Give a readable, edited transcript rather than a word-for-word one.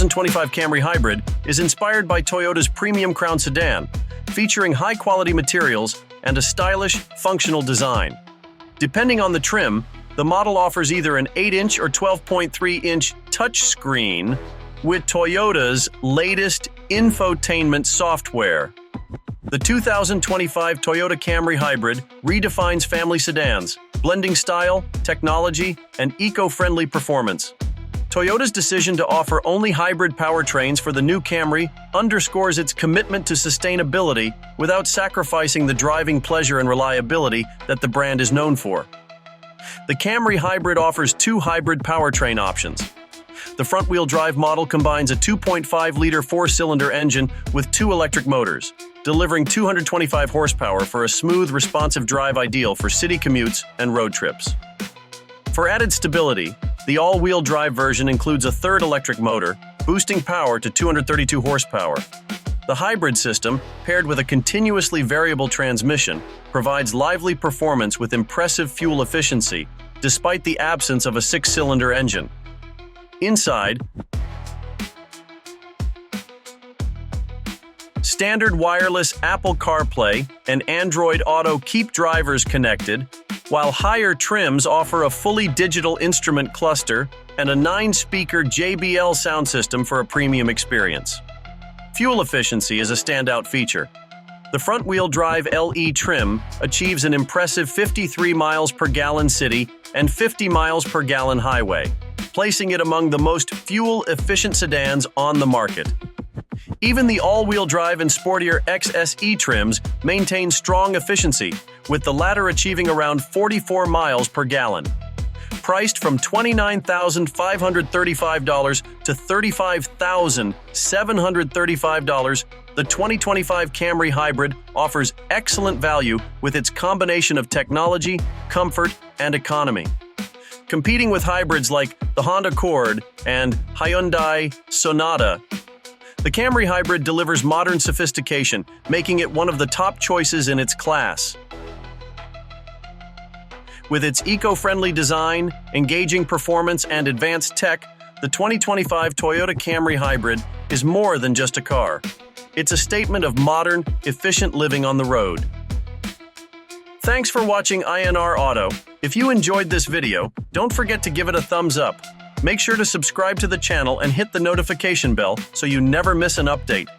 2025 Camry Hybrid is inspired by Toyota's premium Crown sedan, featuring high-quality materials and a stylish, functional design. Depending on the trim, the model offers either an 8-inch or 12.3-inch touchscreen with Toyota's latest infotainment software. The 2025 Toyota Camry Hybrid redefines family sedans, blending style, technology, and eco-friendly performance. Toyota's decision to offer only hybrid powertrains for the new Camry underscores its commitment to sustainability without sacrificing the driving pleasure and reliability that the brand is known for. The Camry Hybrid offers two hybrid powertrain options. The front-wheel drive model combines a 2.5-liter four-cylinder engine with two electric motors, delivering 225 horsepower for a smooth, responsive drive ideal for city commutes and road trips. For added stability, the all-wheel drive version includes a third electric motor, boosting power to 232 horsepower. The hybrid system, paired with a continuously variable transmission, provides lively performance with impressive fuel efficiency, despite the absence of a six-cylinder engine. Inside, standard wireless Apple CarPlay and Android Auto keep drivers connected, while higher trims offer a fully digital instrument cluster and a 9-speaker JBL sound system for a premium experience. Fuel efficiency is a standout feature. The front-wheel drive LE trim achieves an impressive 53 miles per gallon city and 50 miles per gallon highway, placing it among the most fuel-efficient sedans on the market. Even the all-wheel drive and sportier XSE trims maintain strong efficiency, with the latter achieving around 44 miles per gallon. Priced from $29,535 to $35,735, the 2025 Camry Hybrid offers excellent value with its combination of technology, comfort, and economy. Competing with hybrids like the Honda Accord and Hyundai Sonata, the Camry Hybrid delivers modern sophistication, making it one of the top choices in its class. With its eco-friendly design, engaging performance, and advanced tech, the 2025 Toyota Camry Hybrid is more than just a car. It's a statement of modern, efficient living on the road. Thanks for watching INR Auto. If you enjoyed this video, don't forget to give it a thumbs up. Make sure to subscribe to the channel and hit the notification bell so you never miss an update.